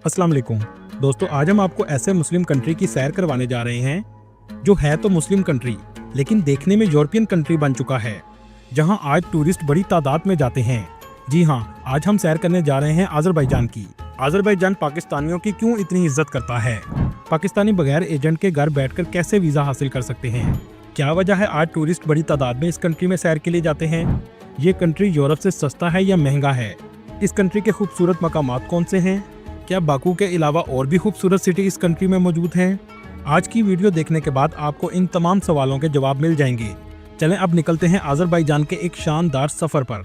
अस्सलाम वालेकुम दोस्तों, आज हम आपको ऐसे मुस्लिम कंट्री की सैर करवाने जा रहे हैं जो है तो मुस्लिम कंट्री लेकिन देखने में यूरोपियन कंट्री बन चुका है, जहां आज टूरिस्ट बड़ी तादाद में जाते हैं। जी हां, आज हम सैर करने जा रहे हैं अजरबैजान की। अजरबैजान पाकिस्तानियों की क्यों इतनी इज्जत करता है? पाकिस्तानी बगैर एजेंट के घर बैठकर कैसे वीज़ा हासिल कर सकते हैं? क्या वजह है आज टूरिस्ट बड़ी तादाद में इस कंट्री में सैर के लिए जाते हैं? ये कंट्री यूरोप से सस्ता है या महंगा है? इस कंट्री के खूबसूरत मकामात कौन से हैं? क्या बाकू के अलावा और भी खूबसूरत सिटी इस कंट्री में मौजूद हैं? आज की वीडियो देखने के बाद आपको इन तमाम सवालों के जवाब मिल जाएंगे। चलें अब निकलते हैं अजरबैजान के एक शानदार सफर पर।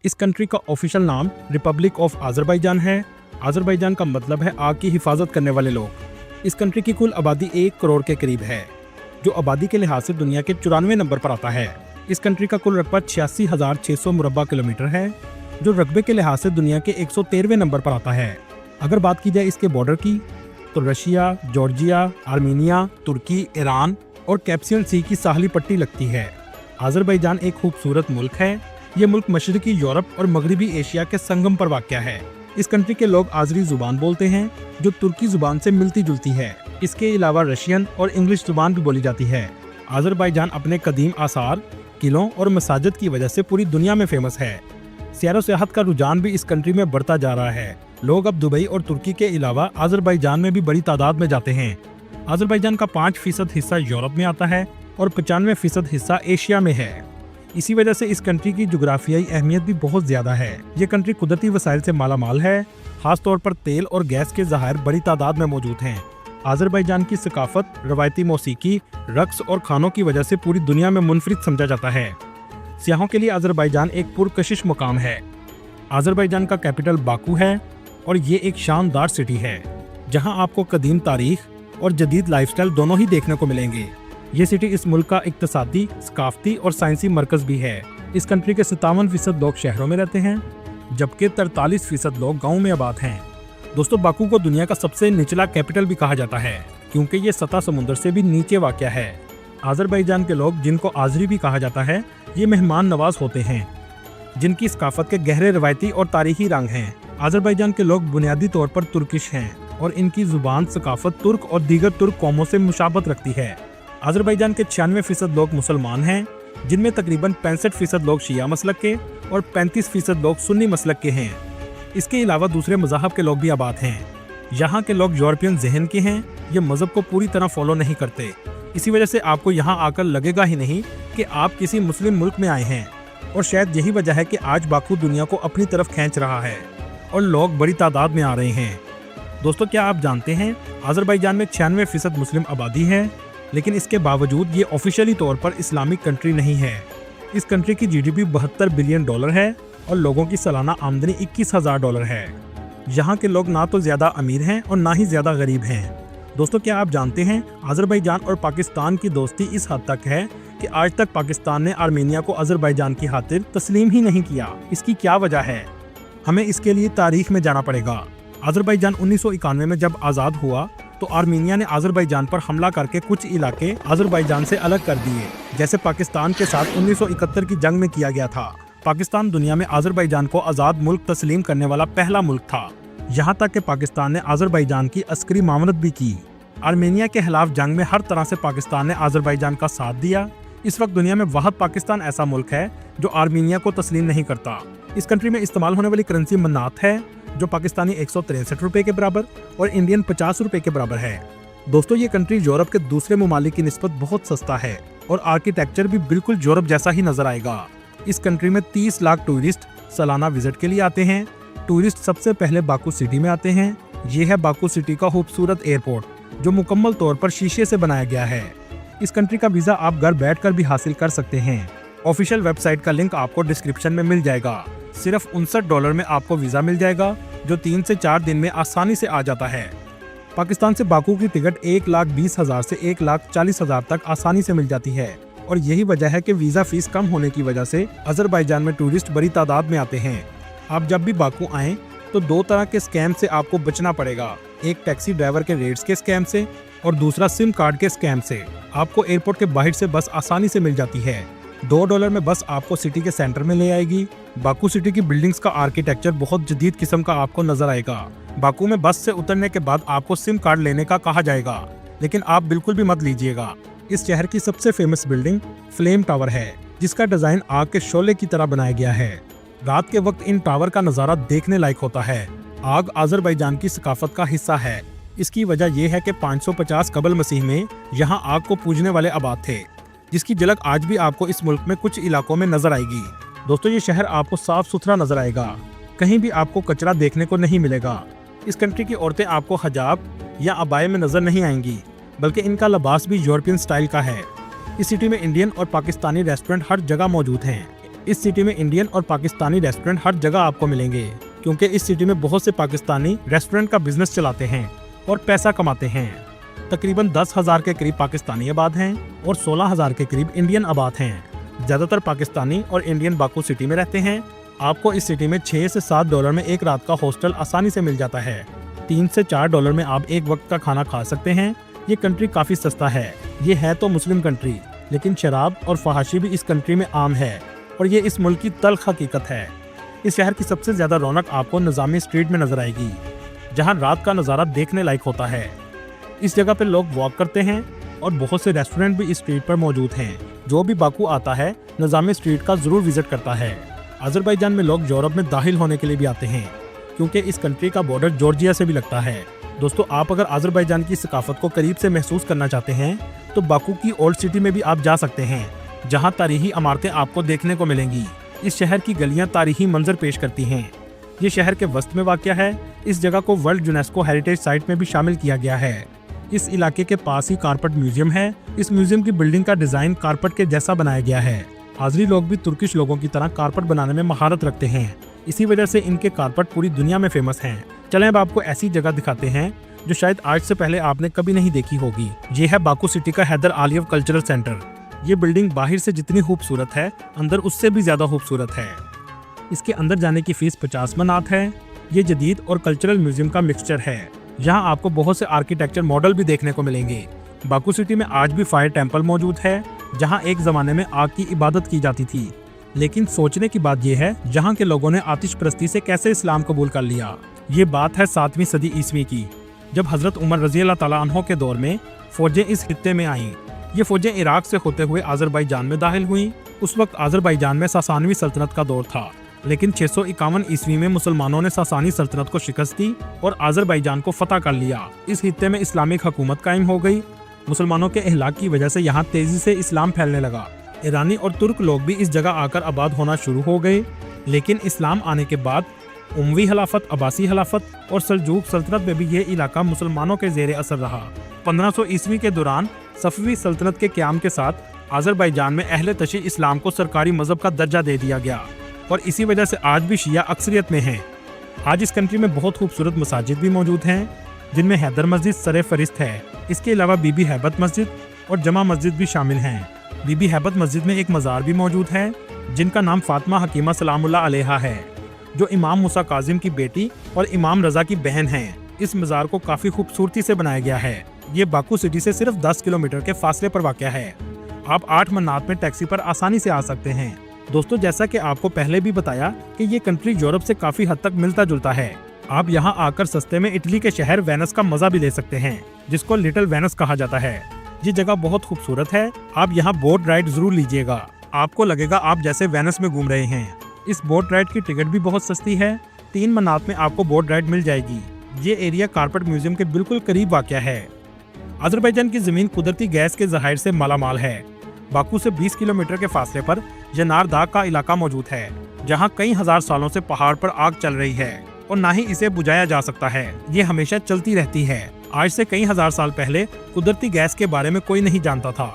इस कंट्री का ऑफिशियल नाम रिपब्लिक ऑफ अजरबैजान है। अजरबैजान का मतलब है आग की हिफाजत करने वाले लोग। इस कंट्री की कुल आबादी 1 करोड़ के करीब है, जो आबादी के लिहाज से दुनिया के 94 नंबर पर आता है। इस कंट्री का कुल रकबा 86,600 मुरब्बा किलोमीटर है, जो रकबे के लिहाज से दुनिया के 113वें नंबर पर आता है। अगर बात की जाए इसके बॉर्डर की, तो रशिया, जॉर्जिया, आर्मीनिया, तुर्की, ईरान और कैस्पियन सी की साहली पट्टी लगती है। अजरबैजान एक खूबसूरत मुल्क है। ये मुल्क मशरकी यूरोप और मगरबी एशिया के संगम पर वाक़या है। इस कंट्री के लोग आज़री जुबान बोलते हैं, जो तुर्की जुबान से मिलती जुलती है। इसके अलावा रशियन और इंग्लिश जुबान भी बोली जाती है। अजरबैजान अपने कदीम आसार, किलों और मसाजिद की वजह से पूरी दुनिया में फेमस है। सैर व सियाहत का रुझान भी इस कंट्री में बढ़ता जा रहा है। लोग अब दुबई और तुर्की के अलावा अजरबैजान में भी बड़ी तादाद में जाते हैं। अजरबैजान का 5% हिस्सा यूरोप में आता है और 95% हिस्सा एशिया में है। इसी वजह से इस कंट्री की जुग्राफियाई अहमियत भी बहुत ज़्यादा है। ये कंट्री कुदरती वसाइल से मालामाल है, खास तौर पर तेल और गैस के ज़खायर बड़ी तादाद में मौजूद हैं। अजरबैजान की सकाफत, रवायती मौसीकी, रक्स और खानों की वजह से पूरी दुनिया में मुनफरिद समझा जाता है। सियाहों के लिए अजरबैजान एक पुरकशिश मुकाम है। अजरबैजान का कैपिटल बाकू है और ये एक शानदार सिटी है, जहाँ आपको कदीम तारीख और जदीद लाइफस्टाइल दोनों ही देखने को मिलेंगे। ये सिटी इस मुल्क का इक्तसादी, सकाफती और साइंसी मरकज भी है। इस कंट्री के 57% लोग शहरों में रहते हैं, जबकि 43% लोग गाँव में आबाद हैं। दोस्तों, बाकू को दुनिया का सबसे निचला कैपिटल भी कहा जाता है, क्योंकि ये सतह समुद्र से भी नीचे वाक़या है। अजरबैजान के लोग, जिनको आज़री भी कहा जाता है, ये मेहमान नवाज होते हैं, जिनकी सकाफत के गहरे रवायती और तारीखी रंग हैं। अजरबैजान के लोग बुनियादी तौर पर तुर्किश हैं और इनकी जुबान सकाफत तुर्क और दीगर तुर्क कौमों से मुशाबत रखती है। अजरबैजान के 96% लोग मुसलमान हैं, जिनमें तकरीबन 65% लोग शिया मसलक के और 35% लोग सुन्नी मसलक के हैं। इसके अलावा दूसरे मज़हब के लोग भी आबाद हैं। यहाँ के लोग यूरोपियन जहन के हैं, ये मज़हब को पूरी तरह फॉलो नहीं करते। इसी वजह से आपको यहाँ आकर लगेगा ही नहीं कि आप किसी मुस्लिम मुल्क में आए हैं। और शायद यही वजह है कि आज बाकू दुनिया को अपनी तरफ खींच रहा है और लोग बड़ी तादाद में आ रहे हैं। दोस्तों, क्या आप जानते हैं अजरबैजान में 96% मुस्लिम आबादी है, लेकिन इसके बावजूद ये ऑफिशियली तौर पर इस्लामिक कंट्री नहीं है। इस कंट्री की जीडीपी $72 बिलियन है और लोगों की सालाना आमदनी $21,000 है। यहाँ के लोग ना तो ज़्यादा अमीर हैं और ना ही ज़्यादा गरीब हैं। दोस्तों, क्या आप जानते हैं अजरबैजान और पाकिस्तान की दोस्ती इस हद तक है कि आज तक पाकिस्तान ने आर्मीनिया को अजरबैजान की खातिर तस्लीम ही नहीं किया। इसकी क्या वजह है? हमें इसके लिए तारीख में जाना पड़ेगा। अजरबैजान 1991 में जब आज़ाद हुआ तो आर्मीनिया ने अजरबैजान पर हमला करके कुछ इलाके अजरबैजान से अलग कर दिए, जैसे पाकिस्तान के साथ 1971 की जंग में किया गया था। पाकिस्तान दुनिया में अजरबैजान को आज़ाद मुल्क तस्लीम करने वाला पहला मुल्क था। यहाँ तक कि पाकिस्तान ने अजरबैजान की अस्करी मामनत भी की। आर्मीनिया के खिलाफ जंग में हर तरह से पाकिस्तान ने अजरबैजान का साथ दिया। इस वक्त दुनिया में वाहिद पाकिस्तान ऐसा मुल्क है जो आर्मीनिया को तस्लीम नहीं करता। इस कंट्री में इस्तेमाल होने वाली करेंसी मन्नात है, जो पाकिस्तानी 163 रुपये के बराबर और इंडियन 50 रुपये के बराबर है। दोस्तों, ये कंट्री यूरोप के दूसरे ममालिक की निस्बत बहुत सस्ता है और आर्किटेक्चर भी बिल्कुल यूरोप जैसा ही नजर आएगा। इस कंट्री में 30 लाख टूरिस्ट सालाना विजिट के लिए आते हैं। टूरिस्ट सबसे पहले बाकू सिटी में आते हैं। ये है बाकू सिटी का खूबसूरत एयरपोर्ट, जो मुकम्मल तौर पर शीशे से बनाया गया है। इस कंट्री का वीज़ा आप घर बैठकर भी हासिल कर सकते हैं। ऑफिशियल वेबसाइट का लिंक आपको डिस्क्रिप्शन में मिल जाएगा। सिर्फ $59 में आपको वीज़ा मिल जाएगा, जो 3 से 4 दिन में आसानी से आ जाता है। पाकिस्तान से बाकू की टिकट 1,20,000 से 1,40,000 तक आसानी से मिल जाती है और यही वजह है कि वीज़ा फीस कम होने की वजह से अजरबैजान में टूरिस्ट बड़ी तादाद में आते हैं। आप जब भी बाकू आएँ तो 2 तरह के स्कैम से आपको बचना पड़ेगा। एक टैक्सी ड्राइवर के रेट्स के स्कैम से और दूसरा सिम कार्ड के स्कैम से। आपको एयरपोर्ट के बाहर से बस आसानी से मिल जाती है। $2 में बस आपको सिटी के सेंटर में ले आएगी। बाकू सिटी की बिल्डिंग्स का आर्किटेक्चर बहुत जदीद किस्म का आपको नजर आएगा। बाकू में बस से उतरने के बाद आपको सिम कार्ड लेने का कहा जाएगा, लेकिन आप बिल्कुल भी मत लीजिएगा। इस शहर की सबसे फेमस बिल्डिंग फ्लेम टावर है, जिसका डिजाइन आग के शोले की तरह बनाया गया है। रात के वक्त इन टावर का नजारा देखने लायक होता है। आग अजरबैजान की सकाफत का हिस्सा है। इसकी वजह यह है कि 550 कबल मसीह में यहाँ आग को पूजने वाले आबाद थे, जिसकी झलक आज भी आपको इस मुल्क में कुछ इलाकों में नजर आएगी। दोस्तों, ये शहर आपको साफ सुथरा नजर आएगा, कहीं भी आपको कचरा देखने को नहीं मिलेगा। इस कंट्री की औरतें आपको हिजाब या अबाए में नजर नहीं आएंगी, बल्कि इनका लिबास भी यूरोपियन स्टाइल का है। इस सिटी में इंडियन और पाकिस्तानी रेस्टोरेंट हर जगह मौजूद हैं। इस सिटी में इंडियन और पाकिस्तानी रेस्टोरेंट हर जगह आपको मिलेंगे, क्योंकि इस सिटी में बहुत से पाकिस्तानी रेस्टोरेंट का बिजनेस चलाते हैं और पैसा कमाते हैं। तकरीबन 10,000 के करीब पाकिस्तानी आबाद हैं और 16,000 के करीब इंडियन आबाद हैं। ज़्यादातर पाकिस्तानी और इंडियन बाकू सिटी में रहते हैं। आपको इस सिटी में $6 से $7 में एक रात का हॉस्टल आसानी से मिल जाता है। $3 से $4 में आप एक वक्त का खाना खा सकते हैं। ये कंट्री काफ़ी सस्ता है। ये है तो मुस्लिम कंट्री, लेकिन शराब और फहाशी भी इस कंट्री में आम है, और ये इस मुल्क की तल्ख हकीकत है। इस शहर की सबसे ज़्यादा रौनक आपको निज़ामी स्ट्रीट में नजर आएगी, जहाँ रात का नज़ारा देखने लायक होता है। इस जगह पर लोग वॉक करते हैं और बहुत से रेस्टोरेंट भी इस स्ट्रीट पर मौजूद हैं। जो भी बाकू आता है निज़ामी स्ट्रीट का ज़रूर विजिट करता है। अजरबैजान में लोग यूरोप में दाखिल होने के लिए भी आते हैं, क्योंकि इस कंट्री का बॉर्डर जॉर्जिया से भी लगता है। दोस्तों, आप अगर अजरबैजान की सकाफत को करीब से महसूस करना चाहते हैं तो बाकू की ओल्ड सिटी में भी आप जा सकते हैं, जहां तारीखी इमारतें आपको देखने को मिलेंगी। इस शहर की गलियां तारीखी मंजर पेश करती हैं। ये शहर के वस्त में वाक़या है। इस जगह को वर्ल्ड यूनेस्को हेरिटेज साइट में भी शामिल किया गया है। इस इलाके के पास ही कारपेट म्यूजियम है। इस म्यूजियम की बिल्डिंग का डिजाइन कारपेट के जैसा बनाया गया है। हाजरी लोग भी तुर्किश लोगों की तरह कारपेट बनाने में महारत रखते हैं। इसी वजह से इनके कारपेट पूरी दुनिया में फेमस हैं। चलें अब आपको ऐसी जगह दिखाते हैं जो शायद आज से पहले आपने कभी नहीं देखी होगी। ये है बाकू सिटी का हैदर आलियव कल्चरल सेंटर। ये बिल्डिंग बाहर से जितनी खूबसूरत है, अंदर उससे भी ज्यादा खूबसूरत है। इसके अंदर जाने की फीस 50 मनात है। ये जदीद और कल्चरल म्यूजियम का मिक्सचर है। यहाँ आपको बहुत से आर्किटेक्चर मॉडल भी देखने को मिलेंगे। बाकू सिटी में आज भी फायर टेम्पल मौजूद है, जहाँ एक जमाने में आग की इबादत की जाती थी। लेकिन सोचने की बात यह है, जहाँ के लोगों ने आतिश परस्ती से कैसे इस्लाम कबूल कर लिया। ये बात है 7वीं सदी ईस्वी की, जब हजरत उमर रजी अल्लाह तआला अन्हो के दौर में फौजें इस खित्ते में आईं। ये फौजें इराक से होते हुए अजरबैजान में दाखिल हुईं। उस वक्त अजरबैजान में सासानवी सल्तनत का दौर था, लेकिन 651 ईस्वी में मुसलमानों ने सासानी सल्तनत को शिकस्त दी और अजरबैजान को फतह कर लिया। इस खित्ते में इस्लामिक हुकूमत कायम हो गई। मुसलमानों के इहलाक की वजह से यहाँ तेजी से इस्लाम फैलने लगा। ईरानी और तुर्क लोग भी इस जगह आकर आबाद होना शुरू हो गए। लेकिन इस्लाम आने के बाद उमवी खिलाफत, अब्बासी खिलाफत और सल्जूक सल्तनत में भी ये इलाका मुसलमानों के ज़ेरे असर रहा। 1500 ईस्वी के दौरान सफवी सल्तनत के क़याम के साथ अजरबैजान में अहले तशी इस्लाम को सरकारी मजहब का दर्जा दे दिया गया, और इसी वजह से आज भी शिया अक्सरियत में हैं। आज इस कंट्री में बहुत खूबसूरत मसाजिद भी मौजूद हैं, जिनमें हैदर मस्जिद सरे फरिस्त है। इसके अलावा बीबी हैबत मस्जिद और जमा मस्जिद भी शामिल हैं। बीबी हैबत मस्जिद में एक मज़ार भी मौजूद है, जिनका नाम फातिमा हकीमा सलामुल्लाह अलैहा है, जो इमाम मूसा काजिम की बेटी और इमाम रजा की बहन हैं। इस मज़ार को काफ़ी खूबसूरती से बनाया गया है। ये बाकू सिटी से सिर्फ 10 किलोमीटर के फासले पर वाक़या है। आप 8 मन्नात में टैक्सी पर आसानी से आ सकते हैं। दोस्तों, जैसा कि आपको पहले भी बताया कि ये कंट्री यूरोप से काफ़ी हद तक मिलता जुलता है। आप यहाँ आकर सस्ते में इटली के शहर वेनिस का मज़ा भी ले सकते हैं, जिसको लिटिल वेनिस कहा जाता है। ये जगह बहुत खूबसूरत है। आप यहाँ बोट राइड जरूर लीजिएगा। आपको लगेगा आप जैसे वेनिस में घूम रहे हैं। इस बोट राइड की टिकट भी बहुत सस्ती है। 3 मन्नात में आपको बोट राइड मिल जाएगी। ये एरिया कारपेट म्यूजियम के बिल्कुल करीब वाक़या है। अजरबैजान की ज़मीन कुदरती गैस के ज़खायर से मालामाल है। बाकू से 20 किलोमीटर के फासले पर यनार दाग का इलाका मौजूद है, जहाँ कई हजार सालों से पहाड़ पर आग चल रही है और ना ही इसे बुझाया जा सकता है। ये हमेशा चलती रहती है। आज से कई हजार साल पहले कुदरती गैस के बारे में कोई नहीं जानता था,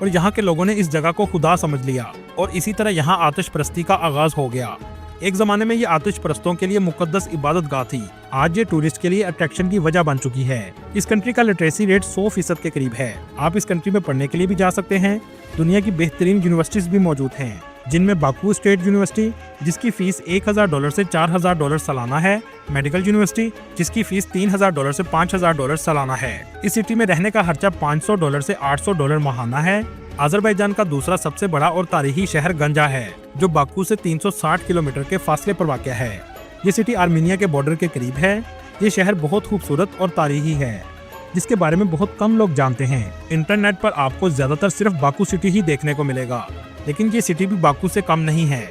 और यहाँ के लोगों ने इस जगह को खुदा समझ लिया, और इसी तरह यहाँ आतिश परस्ती का आगाज हो गया। एक जमाने में ये आतिश परस्तों के लिए मुकद्दस इबादत गाह थी। आज ये टूरिस्ट के लिए अट्रैक्शन की वजह बन चुकी है। इस कंट्री का लिटरेसी रेट 100% के करीब है। आप इस कंट्री में पढ़ने के लिए भी जा सकते हैं। दुनिया की बेहतरीन यूनिवर्सिटीज भी मौजूद हैं। जिनमें बाकू स्टेट यूनिवर्सिटी जिसकी फीस $1000 से $4000 सालाना है, मेडिकल यूनिवर्सिटी जिसकी फीस $3000 से $5000 सालाना है। इस सिटी में रहने का खर्चा $500 से $800 माहाना है। अजरबैजान का दूसरा सबसे बड़ा और तारीखी शहर गंजा है जो बाकू से 360 किलोमीटर के फासले पर वाक़ है। ये सिटी आर्मीनिया के बॉर्डर के करीब है। ये शहर बहुत खूबसूरत और तारीखी है जिसके बारे में बहुत कम लोग जानते हैं। इंटरनेट पर आपको ज्यादातर सिर्फ बाकू सिटी ही देखने को मिलेगा, लेकिन ये सिटी भी बाकू से कम नहीं है।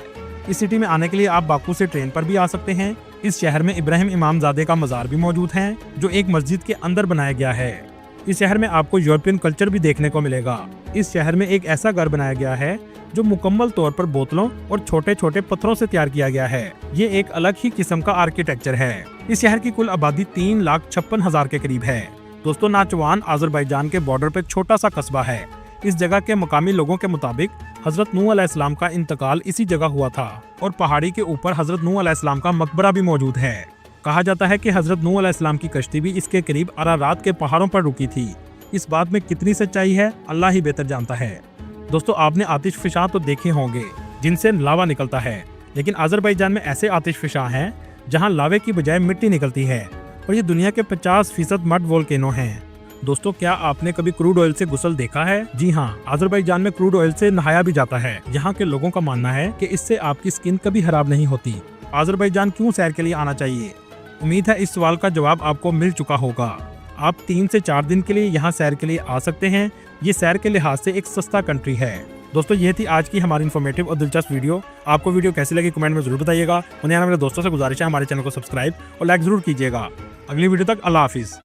इस सिटी में आने के लिए आप बाकू से ट्रेन पर भी आ सकते हैं। इस शहर में इब्राहिम इमामजादे का मज़ार भी मौजूद है जो एक मस्जिद के अंदर बनाया गया है। इस शहर में आपको यूरोपियन कल्चर भी देखने को मिलेगा। इस शहर में एक ऐसा घर बनाया गया है जो मुकम्मल तौर पर बोतलों और छोटे छोटे पत्थरों से तैयार किया गया है। ये एक अलग ही किस्म का आर्किटेक्चर है। इस शहर की कुल आबादी 3,56,000 के करीब है। दोस्तों, नाचवान अजरबैजान के बॉर्डर पर छोटा सा कस्बा है। इस जगह के मकामी लोगों के मुताबिक हजरत नूह अलैहिस्सलाम का इंतकाल इसी जगह हुआ था और पहाड़ी के ऊपर हजरत नूह अलैहिस्सलाम का मकबरा भी मौजूद है। कहा जाता है कि हजरत नूह अलैहिस्सलाम की कश्ती भी इसके करीब अरारात के पहाड़ों पर रुकी थी। इस बात में कितनी सच्चाई है अल्लाह ही बेहतर जानता है। दोस्तों, आपने आतिशफिशां तो देखे होंगे जिनसे लावा निकलता है, लेकिन अजरबैजान में ऐसे आतिशफिशां हैं जहां लावे की बजाय मिट्टी निकलती है और ये दुनिया के 50% मड वोल्केनो हैं। दोस्तों, क्या आपने कभी क्रूड ऑयल से गुस्ल देखा है? जी हाँ, अजरबैजान में क्रूड ऑयल से नहाया भी जाता है। यहाँ के लोगों का मानना है कि इससे आपकी स्किन कभी खराब नहीं होती। अजरबैजान क्यों सैर के लिए आना चाहिए? उम्मीद है इस सवाल का जवाब आपको मिल चुका होगा। आप 3 से 4 दिन के लिए यहाँ सैर के लिए आ सकते हैं। ये सैर के लिहाज से एक सस्ता कंट्री है। दोस्तों, ये थी आज की हमारी इन्फॉर्मेटिव और दिलचस्प वीडियो। आपको वीडियो कैसी लगी कमेंट में जरूर बताइएगा। उन्हें मेरे दोस्तों से गुजारिश है हमारे चैनल को सब्सक्राइब और लाइक जरूर कीजिएगा। अगली वीडियो तक अल्लाह हाफिज़।